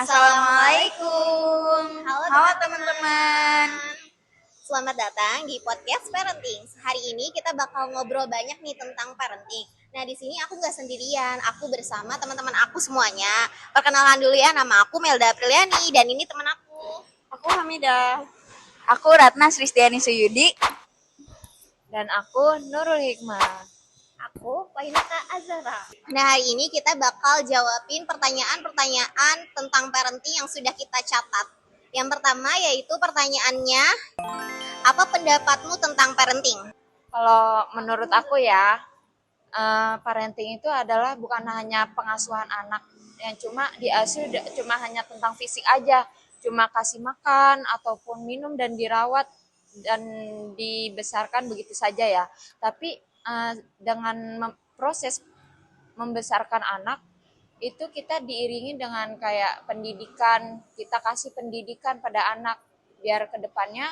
Assalamualaikum. Halo teman-teman. Selamat datang di podcast parenting. Hari ini kita bakal ngobrol banyak nih tentang parenting. Nah, di sini aku nggak sendirian. Aku bersama teman-teman aku semuanya. Perkenalan dulu ya, nama aku Melda Apriliani dan ini teman aku. Aku Hamidah. Aku Ratna Sristiani Suyudi. Dan aku Nurul Hikmah. Aku Fahinata Azara. Nah, hari ini kita bakal jawabin pertanyaan-pertanyaan tentang parenting yang sudah kita catat. Yang pertama yaitu pertanyaannya, apa pendapatmu tentang parenting? Kalau menurut aku ya, parenting itu adalah bukan hanya pengasuhan anak yang cuma diasuh cuma hanya tentang fisik aja, cuma kasih makan ataupun minum dan dirawat dan dibesarkan begitu saja ya. Tapi dengan proses membesarkan anak itu kita diiringi dengan kayak pendidikan, kita kasih pendidikan pada anak biar kedepannya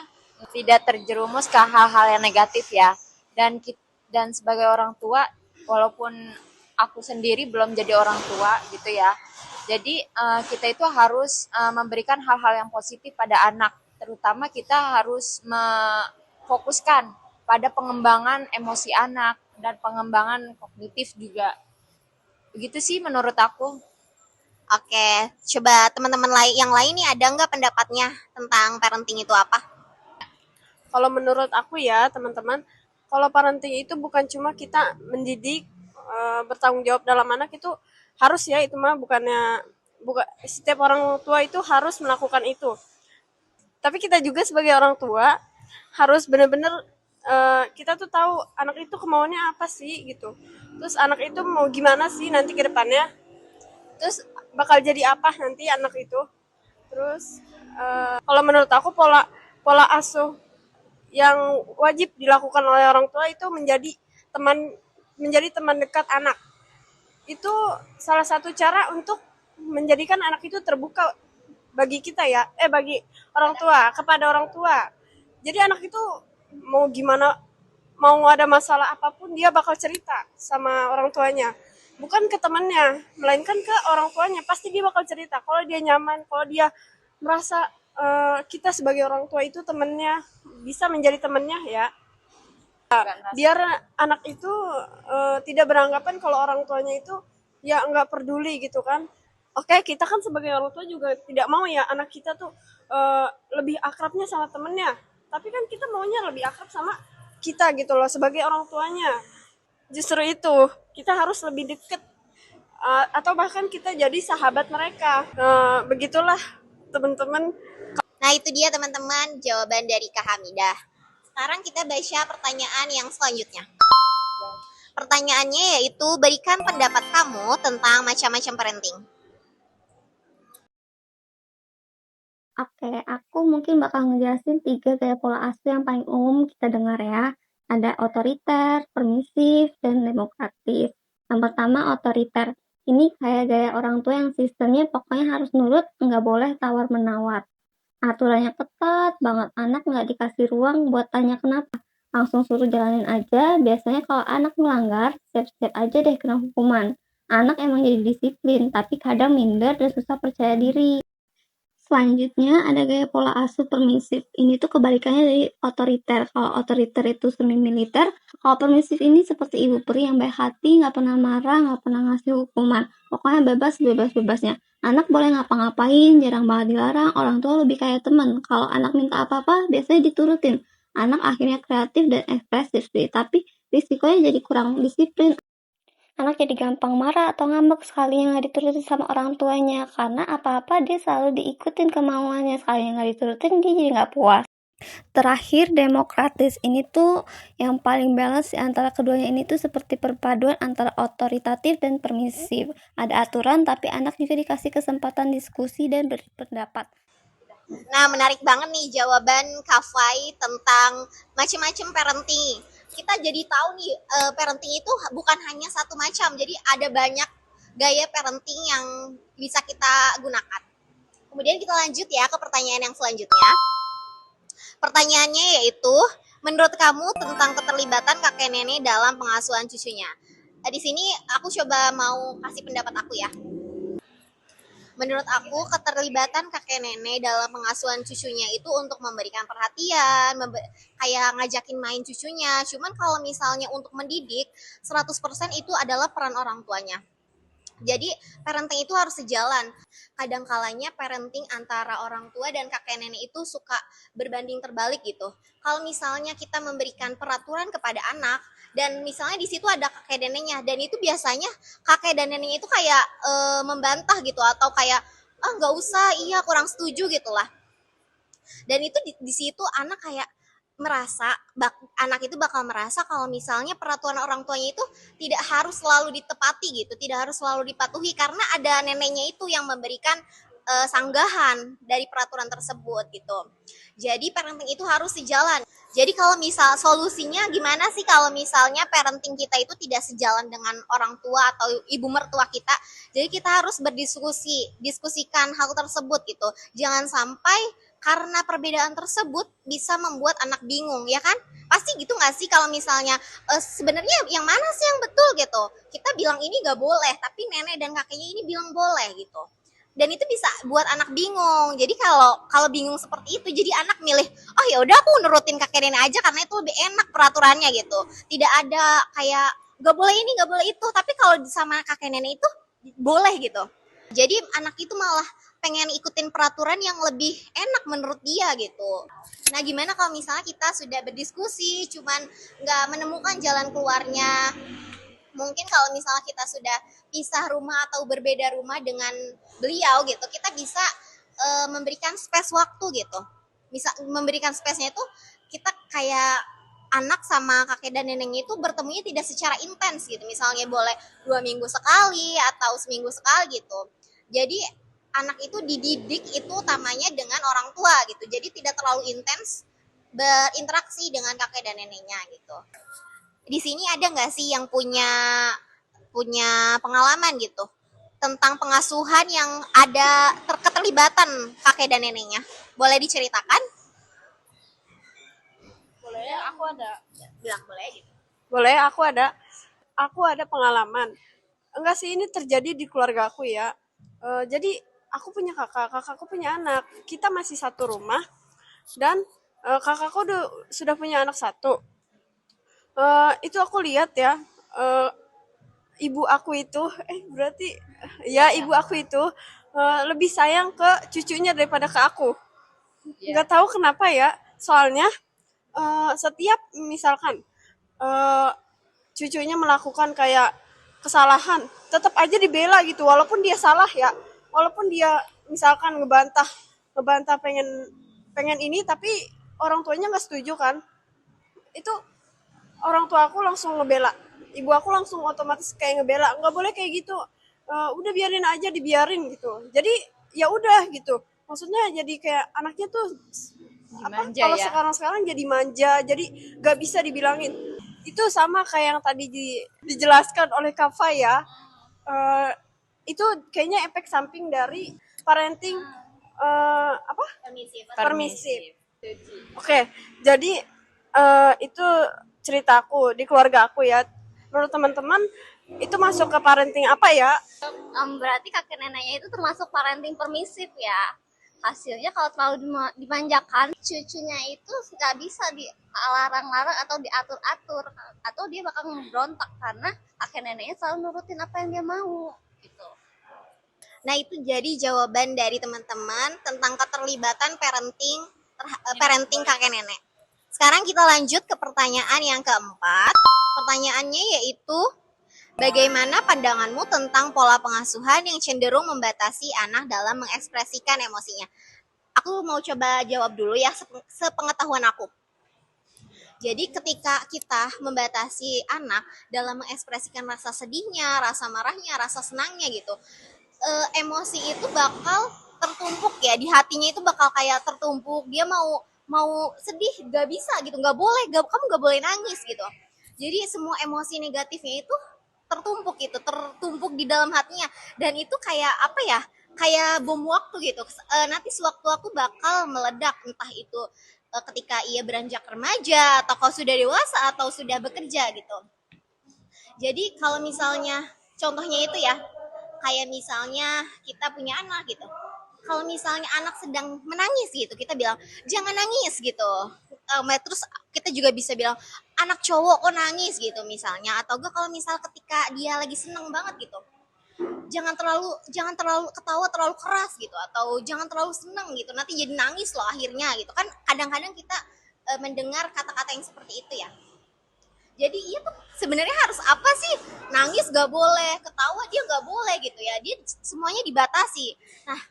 tidak terjerumus ke hal-hal yang negatif ya. Dan sebagai orang tua, walaupun aku sendiri belum jadi orang tua gitu ya, jadi kita itu harus memberikan hal-hal yang positif pada anak, terutama kita harus memfokuskan pada pengembangan emosi anak dan pengembangan kognitif juga. Begitu sih menurut aku. Oke, coba teman-teman yang lain nih ada nggak pendapatnya tentang parenting itu apa? Kalau menurut aku ya teman-teman, kalau parenting itu bukan cuma kita mendidik, bertanggung jawab dalam anak itu harus ya, itu mah bukan setiap orang tua itu harus melakukan itu. Tapi kita juga sebagai orang tua harus benar-benar kita tuh tahu anak itu kemauannya apa sih gitu. Terus anak itu mau gimana sih nanti ke depannya. Terus bakal jadi apa nanti anak itu. Terus kalau menurut aku pola asuh yang wajib dilakukan oleh orang tua itu menjadi teman dekat anak. Itu salah satu cara untuk menjadikan anak itu terbuka bagi kita ya, bagi orang tua, kepada orang tua. Jadi anak itu mau gimana, mau ada masalah apapun dia bakal cerita sama orang tuanya. Bukan ke temannya, melainkan ke orang tuanya. Pasti dia bakal cerita. Kalau dia nyaman, kalau dia merasa kita sebagai orang tua itu temannya, bisa menjadi temannya ya. Biar anak itu tidak beranggapan kalau orang tuanya itu ya nggak peduli gitu kan. Oke, kita kan sebagai orang tua juga tidak mau ya anak kita tuh lebih akrabnya sama temennya. Tapi kan kita maunya lebih akrab sama kita gitu loh sebagai orang tuanya. Justru itu kita harus lebih deket atau bahkan kita jadi sahabat mereka. Begitulah teman-teman. Nah, itu dia teman-teman jawaban dari Kak Hamidah. Sekarang kita baca pertanyaan yang selanjutnya. Pertanyaannya yaitu, berikan pendapat kamu tentang macam-macam parenting. Oke, aku mungkin bakal ngejelasin 3 gaya pola asuh yang paling umum kita dengar ya. Ada otoriter, permisif, dan demokratis. Yang pertama otoriter. Ini kayak gaya orang tua yang sistemnya pokoknya harus nurut, nggak boleh tawar-menawar. Aturannya ketat banget, anak nggak dikasih ruang buat tanya kenapa. Langsung suruh jalanin aja, biasanya kalau anak melanggar, siap-siap aja deh kena hukuman. Anak emang jadi disiplin, tapi kadang minder dan susah percaya diri. Selanjutnya ada gaya pola asuh permisif. Ini tuh kebalikannya dari otoriter. Kalau otoriter itu semi militer, kalau permisif ini seperti ibu peri yang baik hati, nggak pernah marah, nggak pernah ngasih hukuman. Pokoknya bebas-bebasnya. Anak boleh ngapa-ngapain, jarang banget dilarang, orang tua lebih kayak teman. Kalau anak minta apa-apa, biasanya diturutin. Anak akhirnya kreatif dan ekspresif sih, tapi risikonya jadi kurang disiplin. Anak jadi gampang marah atau ngambek sekali yang nggak diturutin sama orang tuanya, karena apa-apa dia selalu diikutin kemauannya, sekali yang nggak diturutin dia jadi nggak puas. Terakhir, demokratis. Ini tuh yang paling balance antara keduanya ini tuh seperti perpaduan antara otoritatif dan permisif. Ada aturan tapi anak juga dikasih kesempatan diskusi dan berpendapat. Nah, menarik banget nih jawaban Kak Fai tentang macam-macam parenting. Kita jadi tahu nih parenting itu bukan hanya satu macam. Jadi ada banyak gaya parenting yang bisa kita gunakan. Kemudian kita lanjut ya ke pertanyaan yang selanjutnya. Pertanyaannya yaitu, menurut kamu tentang keterlibatan kakek nenek dalam pengasuhan cucunya? Di sini aku coba mau kasih pendapat aku ya. Menurut aku keterlibatan kakek nenek dalam pengasuhan cucunya itu untuk memberikan perhatian, kayak ngajakin main cucunya. Cuman kalau misalnya untuk mendidik, 100% itu adalah peran orang tuanya. Jadi parenting itu harus sejalan. Kadang kalanya parenting antara orang tua dan kakek nenek itu suka berbanding terbalik gitu. Kalau misalnya kita memberikan peraturan kepada anak dan misalnya di situ ada kakek dan neneknya dan itu biasanya kakek dan neneknya itu kayak membantah gitu atau kayak nggak usah, iya kurang setuju gitulah. Dan itu di situ anak kayak anak itu bakal merasa kalau misalnya peraturan orang tuanya itu tidak harus selalu ditepati gitu, tidak harus selalu dipatuhi karena ada neneknya itu yang memberikan sanggahan dari peraturan tersebut gitu. Jadi parenting itu harus sejalan. Jadi kalau misal solusinya gimana sih kalau misalnya parenting kita itu tidak sejalan dengan orang tua atau ibu mertua kita? Jadi kita harus diskusikan hal tersebut gitu. Jangan sampai karena perbedaan tersebut bisa membuat anak bingung, ya kan? Pasti gitu nggak sih kalau misalnya sebenarnya yang mana sih yang betul gitu? Kita bilang ini nggak boleh, tapi nenek dan kakeknya ini bilang boleh gitu. Dan itu bisa buat anak bingung. Jadi kalau bingung seperti itu, jadi anak milih, oh ya udah aku nurutin kakek nenek aja karena itu lebih enak peraturannya gitu. Tidak ada kayak nggak boleh ini, nggak boleh itu. Tapi kalau sama kakek nenek itu boleh gitu. Jadi anak itu malah pengen ikutin peraturan yang lebih enak menurut dia gitu. Nah gimana kalau misalnya kita sudah berdiskusi cuman nggak menemukan jalan keluarnya. Mungkin kalau misalnya kita sudah pisah rumah atau berbeda rumah dengan beliau gitu, kita bisa memberikan space waktu gitu. Bisa memberikan space-nya itu kita kayak anak sama kakek dan neneknya itu bertemunya tidak secara intens gitu. Misalnya boleh 2 minggu sekali atau seminggu sekali gitu. Jadi anak itu dididik itu utamanya dengan orang tua gitu. Jadi tidak terlalu intens berinteraksi dengan kakek dan neneknya gitu. Di sini ada nggak sih yang punya pengalaman gitu tentang pengasuhan yang ada keterlibatan kakek dan neneknya? Boleh diceritakan? Boleh, aku ada. Bilang boleh gitu. Boleh, aku ada pengalaman. Enggak sih, ini terjadi di keluarga aku ya. Jadi aku punya kakakku punya anak. Kita masih satu rumah dan kakakku sudah punya anak satu. Itu aku lihat ya, ibu aku itu, berarti ya ibu aku itu lebih sayang ke cucunya daripada ke aku. Nggak tahu kenapa ya, soalnya setiap misalkan cucunya melakukan kayak kesalahan, tetap aja dibela gitu, walaupun dia salah ya, walaupun dia misalkan ngebantah pengen ini, tapi orang tuanya nggak setuju kan, itu orang tua aku langsung ngebela, ibu aku langsung otomatis kayak ngebela, nggak boleh kayak gitu, udah biarin aja, dibiarin gitu. Jadi ya udah gitu, maksudnya jadi kayak anaknya tuh kalau ya. sekarang jadi manja, jadi nggak bisa dibilangin. Itu sama kayak yang tadi dijelaskan oleh Kak Fai ya, itu kayaknya efek samping dari parenting permisif. Oke, jadi itu ceritaku di keluarga aku ya. Menurut teman-teman itu masuk ke parenting apa ya? Berarti kakek neneknya itu termasuk parenting permisif ya. Hasilnya kalau terlalu dimanjakan, cucunya itu nggak bisa dilarang-larang atau diatur-atur, atau dia bakal memberontak karena kakek neneknya selalu nurutin apa yang dia mau gitu. Nah itu jadi jawaban dari teman-teman tentang keterlibatan parenting kakek nenek. Sekarang kita lanjut ke pertanyaan yang keempat. Pertanyaannya yaitu, bagaimana pandanganmu tentang pola pengasuhan yang cenderung membatasi anak dalam mengekspresikan emosinya? Aku mau coba jawab dulu ya sepengetahuan aku. Jadi ketika kita membatasi anak dalam mengekspresikan rasa sedihnya, rasa marahnya, rasa senangnya gitu, emosi itu bakal tertumpuk ya di hatinya, itu bakal kayak tertumpuk. Dia mau mau sedih gak bisa gitu, nggak boleh, kamu nggak boleh nangis gitu. Jadi semua emosi negatifnya itu tertumpuk gitu, tertumpuk di dalam hatinya, dan itu kayak apa ya, kayak bom waktu gitu. Nanti sewaktu-waktu bakal meledak, entah itu ketika ia beranjak remaja atau kalau sudah dewasa atau sudah bekerja gitu. Jadi kalau misalnya contohnya itu ya, kayak misalnya kita punya anak gitu. Kalau misalnya anak sedang menangis gitu, kita bilang jangan nangis gitu. Terus kita juga bisa bilang anak cowok kok nangis gitu misalnya. Atau enggak kalau misal ketika dia lagi seneng banget gitu, jangan terlalu ketawa terlalu keras gitu, atau jangan terlalu seneng gitu, nanti jadi nangis loh akhirnya gitu kan. Kadang-kadang kita mendengar kata-kata yang seperti itu ya. Jadi iya tuh sebenarnya harus apa sih, nangis gak boleh, ketawa dia gak boleh gitu ya, dia semuanya dibatasi. Nah,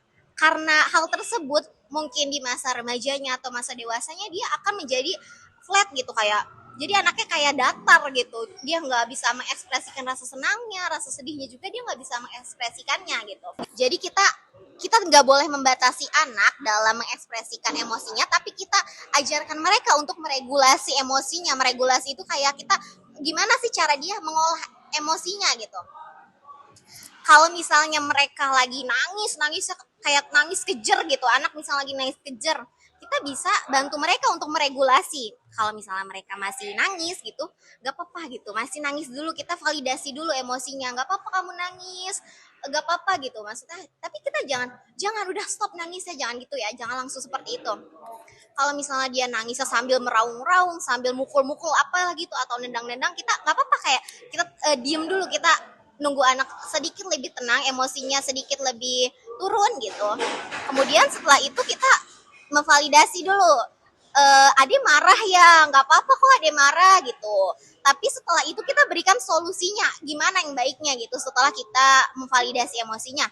karena hal tersebut mungkin di masa remajanya atau masa dewasanya dia akan menjadi flat gitu, kayak jadi anaknya kayak datar gitu, dia nggak bisa mengekspresikan rasa senangnya, rasa sedihnya juga dia nggak bisa mengekspresikannya gitu. Jadi kita nggak boleh membatasi anak dalam mengekspresikan emosinya, tapi kita ajarkan mereka untuk meregulasi emosinya. Meregulasi itu kayak kita gimana sih cara dia mengolah emosinya gitu. Kalau misalnya mereka lagi nangis kayak nangis kejer gitu, anak misalnya lagi nangis kejer, kita bisa bantu mereka untuk meregulasi. Kalau misalnya mereka masih nangis gitu, gak apa-apa gitu, masih nangis dulu, kita validasi dulu emosinya, gak apa-apa kamu nangis, gak apa-apa gitu maksudnya. Tapi kita jangan udah stop nangis ya, jangan gitu ya, jangan langsung seperti itu. Kalau misalnya dia nangisnya sambil meraung-raung, sambil mukul-mukul apa gitu, atau nendang-nendang, kita gak apa-apa, kayak kita diem dulu, kita nunggu anak sedikit lebih tenang, emosinya sedikit lebih turun gitu. Kemudian setelah itu kita memvalidasi dulu, Ade marah ya, nggak apa-apa kok Ade marah gitu. Tapi setelah itu kita berikan solusinya, gimana yang baiknya gitu setelah kita memvalidasi emosinya.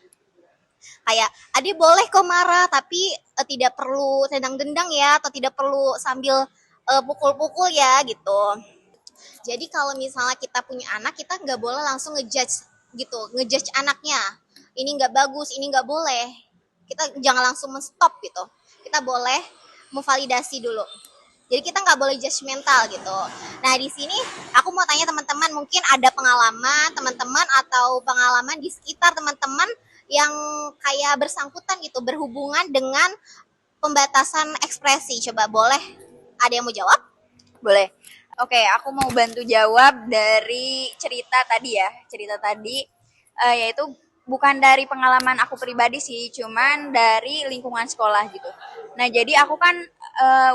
Kayak Ade boleh kok marah, tapi tidak perlu tendang-dendang ya, atau tidak perlu sambil pukul-pukul ya gitu. Jadi kalau misalnya kita punya anak, kita nggak boleh langsung ngejudge gitu, ngejudge anaknya. Ini nggak bagus, ini nggak boleh. Kita jangan langsung menstop gitu. Kita boleh memvalidasi dulu. Jadi kita nggak boleh judgmental gitu. Nah di sini aku mau tanya teman-teman, mungkin ada pengalaman teman-teman atau pengalaman di sekitar teman-teman yang kayak bersangkutan gitu, berhubungan dengan pembatasan ekspresi. Coba boleh, ada yang mau jawab? Boleh. Oke, aku mau bantu jawab dari cerita tadi ya. Cerita tadi yaitu bukan dari pengalaman aku pribadi sih, cuman dari lingkungan sekolah gitu. Nah, jadi aku kan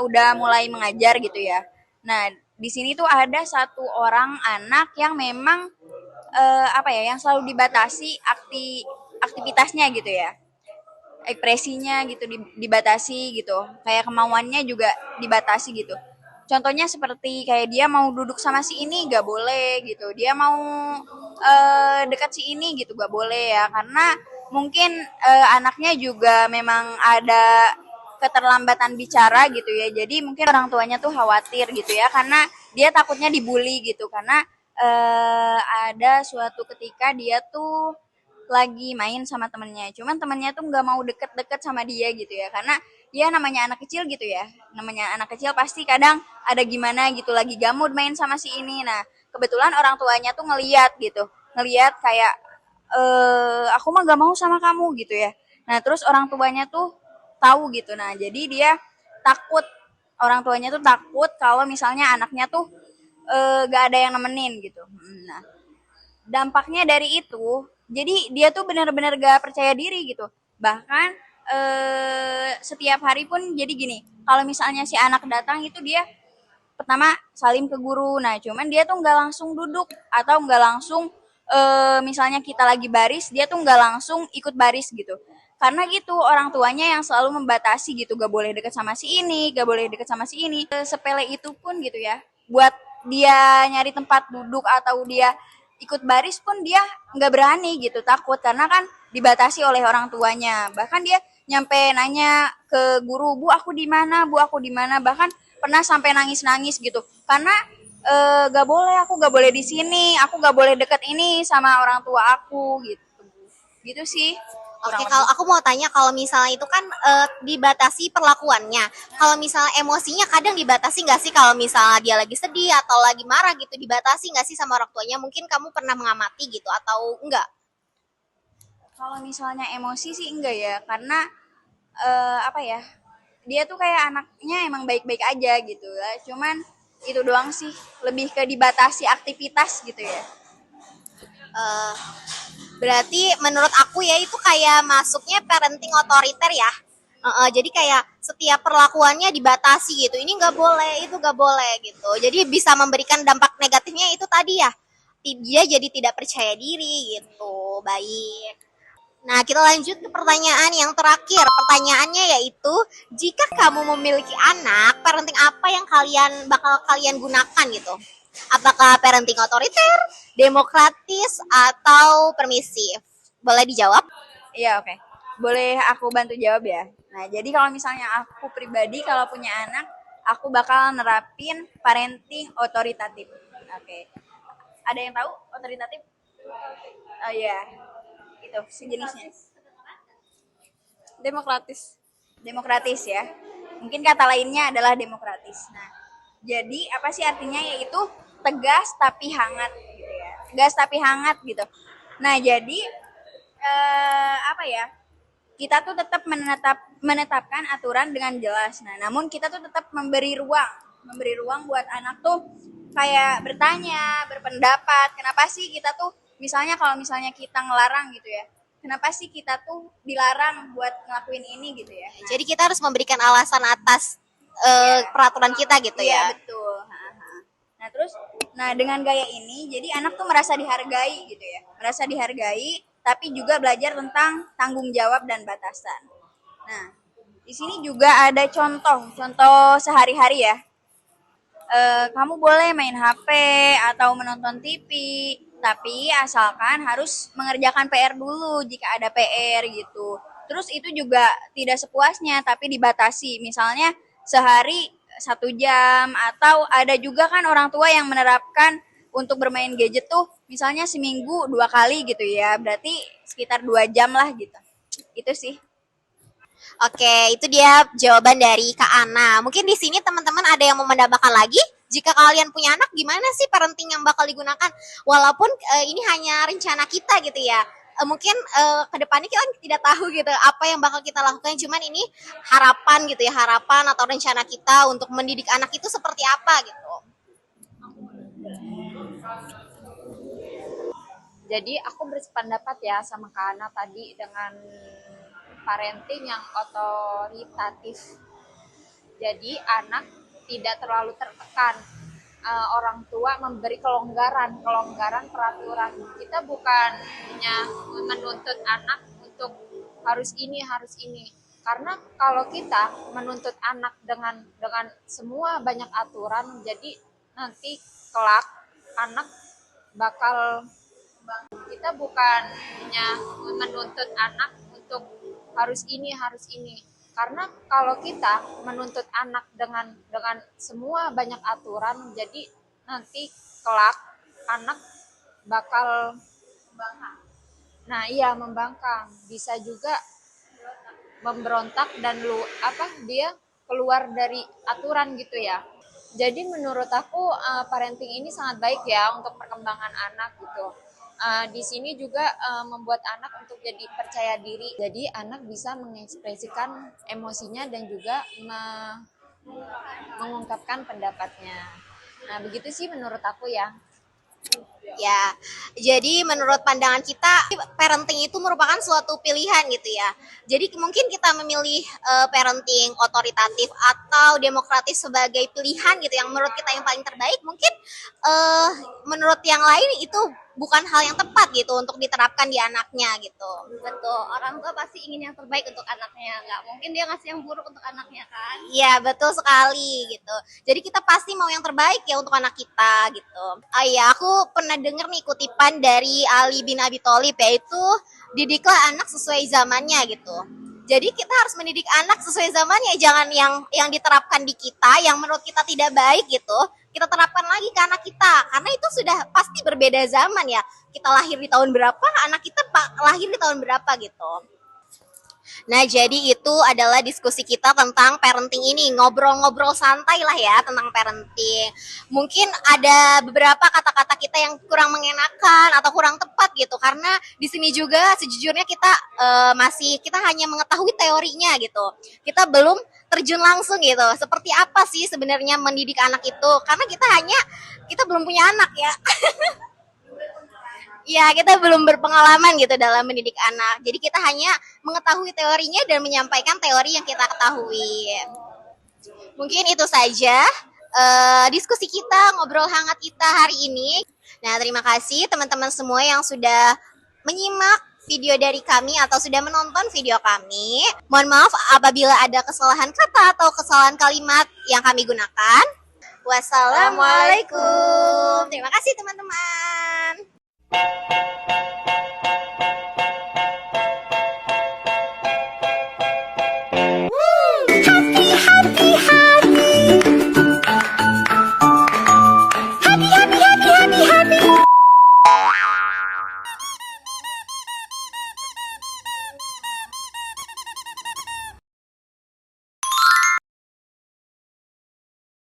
udah mulai mengajar gitu ya. Nah, di sini tuh ada satu orang anak yang memang yang selalu dibatasi aktivitasnya gitu ya. Ekspresinya gitu dibatasi gitu. Kayak kemauannya juga dibatasi gitu. Contohnya seperti kayak dia mau duduk sama si ini gak boleh gitu, dia mau dekat si ini gitu gak boleh ya, karena mungkin anaknya juga memang ada keterlambatan bicara gitu ya, jadi mungkin orang tuanya tuh khawatir gitu ya, karena dia takutnya dibully gitu, karena ada suatu ketika dia tuh lagi main sama temennya, cuman temennya tuh nggak mau deket-deket sama dia gitu ya, karena dia namanya anak kecil gitu ya, namanya anak kecil pasti kadang ada gimana gitu, lagi gamut main sama si ini. Nah kebetulan orang tuanya tuh ngeliat kayak aku mah gak mau sama kamu gitu ya. Nah terus orang tuanya tuh tahu gitu, nah jadi dia takut, orang tuanya tuh takut kalau misalnya anaknya tuh gak ada yang nemenin gitu. Nah dampaknya dari itu, jadi dia tuh benar-benar gak percaya diri gitu. Bahkan setiap hari pun jadi gini, kalau misalnya si anak datang itu dia pertama salim ke guru. Nah cuman dia tuh nggak langsung duduk, atau nggak langsung misalnya kita lagi baris, dia tuh nggak langsung ikut baris gitu. Karena gitu orang tuanya yang selalu membatasi gitu, gak boleh deket sama si ini, gak boleh deket sama si ini. Sepele itu pun gitu ya, buat dia nyari tempat duduk atau dia ikut baris pun dia nggak berani gitu, takut karena kan dibatasi oleh orang tuanya. Bahkan dia nyampe nanya ke guru, bu aku di mana, bu aku di mana, bahkan pernah sampai nangis-nangis gitu karena gak boleh, aku gak boleh di sini, aku gak boleh deket ini sama orang tua aku gitu sih. Oke, kalau aku mau tanya, kalau misalnya itu kan dibatasi perlakuannya. Kalau misalnya emosinya kadang dibatasi nggak sih, kalau misalnya dia lagi sedih atau lagi marah gitu, dibatasi nggak sih sama orang tuanya? Mungkin kamu pernah mengamati gitu atau enggak? Kalau misalnya emosi sih enggak ya, karena apa ya, dia tuh kayak anaknya emang baik-baik aja gitu ya. Cuman itu doang sih, lebih ke dibatasi aktivitas gitu ya. Eh, Berarti menurut aku ya itu kayak masuknya parenting otoriter ya. Jadi kayak setiap perlakuannya dibatasi gitu. Ini nggak boleh, itu nggak boleh gitu. Jadi bisa memberikan dampak negatifnya itu tadi ya. Dia jadi tidak percaya diri gitu. Baik. Nah, kita lanjut ke pertanyaan yang terakhir. Pertanyaannya yaitu, jika kamu memiliki anak, parenting apa yang bakal kalian gunakan gitu? Apakah parenting otoriter, demokratis, atau permisif? Boleh dijawab? Iya, oke. Boleh aku bantu jawab ya? Nah, jadi kalau misalnya aku pribadi kalau punya anak, aku bakal nerapin parenting otoritatif. Oke. Ada yang tahu otoritatif? Oh iya. Itu sejenisnya. Demokratis. Demokratis ya. Mungkin kata lainnya adalah demokratis. Nah, jadi apa sih artinya, yaitu tegas tapi hangat gitu ya. Tegas tapi hangat gitu. Nah, jadi apa ya? Kita tuh tetap menetapkan aturan dengan jelas. Nah, namun kita tuh tetap memberi ruang buat anak tuh kayak bertanya, berpendapat. Kenapa sih kita tuh misalnya kalau misalnya kita ngelarang gitu ya. Kenapa sih kita tuh dilarang buat ngelakuin ini gitu ya. Nah, Jadi kita harus memberikan alasan atas peraturan kita gitu iya, ya. betul. Nah, terus dengan gaya ini jadi anak tuh merasa dihargai gitu ya. Merasa dihargai tapi juga belajar tentang tanggung jawab dan batasan. Nah, di sini juga ada contoh sehari-hari ya. Kamu boleh main HP atau menonton TV, tapi asalkan harus mengerjakan PR dulu jika ada PR gitu. Terus itu juga tidak sepuasnya, tapi dibatasi. Misalnya sehari 1 jam, atau ada juga kan orang tua yang menerapkan untuk bermain gadget tuh misalnya seminggu 2 kali gitu ya. Berarti sekitar 2 jam lah gitu. Itu sih. Oke, itu dia jawaban dari Kak Ana. Mungkin di sini teman-teman ada yang mau menambahkan lagi? Jika kalian punya anak, gimana sih parenting yang bakal digunakan? Walaupun ini hanya rencana kita gitu ya. Mungkin ke depannya kita tidak tahu gitu apa yang bakal kita lakukan. Cuman ini harapan gitu ya, harapan atau rencana kita untuk mendidik anak itu seperti apa gitu. Jadi aku bersependapat ya sama Kak Ana tadi dengan parenting yang otoritatif. Jadi anak tidak terlalu tertekan. Orang tua memberi kelonggaran peraturan. Kita bukannya menuntut anak untuk harus ini. Karena kalau kita menuntut anak dengan semua banyak aturan, jadi nanti kelak anak bakal, kita bukannya menuntut anak untuk harus ini. Karena kalau kita menuntut anak dengan semua banyak aturan, jadi nanti kelak anak bakal membangkang, bisa juga memberontak dan dia keluar dari aturan gitu ya. Jadi menurut aku parenting ini sangat baik ya untuk perkembangan anak gitu. Di sini juga membuat anak untuk jadi percaya diri. Jadi anak bisa mengekspresikan emosinya dan juga mengungkapkan pendapatnya. Nah, begitu sih menurut aku ya. Ya, jadi menurut pandangan kita, parenting itu merupakan suatu pilihan gitu ya. Jadi mungkin kita memilih parenting otoritatif atau demokratis sebagai pilihan gitu yang menurut kita yang paling terbaik. Mungkin menurut yang lain itu bukan hal yang tepat gitu untuk diterapkan di anaknya gitu. Betul, orang tua pasti ingin yang terbaik untuk anaknya, nggak mungkin dia ngasih yang buruk untuk anaknya kan. Iya, betul sekali gitu. Jadi kita pasti mau yang terbaik ya untuk anak kita gitu. Iya, aku pernah denger nih kutipan dari Ali bin Abi Thalib, yaitu didiklah anak sesuai zamannya gitu. Jadi kita harus mendidik anak sesuai zamannya, jangan yang diterapkan di kita yang menurut kita tidak baik gitu, kita terapkan lagi ke anak kita. Karena itu sudah pasti berbeda zaman ya. Kita lahir di tahun berapa, anak kita lahir di tahun berapa gitu. Nah, jadi itu adalah diskusi kita tentang parenting ini. Ngobrol-ngobrol santai lah ya tentang parenting. Mungkin ada beberapa kata-kata kita yang kurang mengenakan atau kurang tepat gitu. Karena di sini juga sejujurnya kita kita hanya mengetahui teorinya gitu. Kita belum terjun langsung gitu. Seperti apa sih sebenarnya mendidik anak itu? Karena kita belum punya anak ya. Ya, kita belum berpengalaman gitu dalam mendidik anak. Jadi kita hanya mengetahui teorinya dan menyampaikan teori yang kita ketahui. Mungkin itu saja diskusi kita, ngobrol hangat kita hari ini. Nah, terima kasih teman-teman semua yang sudah menyimak video dari kami atau sudah menonton video kami. Mohon maaf apabila ada kesalahan kata atau kesalahan kalimat yang kami gunakan. Wassalamualaikum. Terima kasih teman-teman.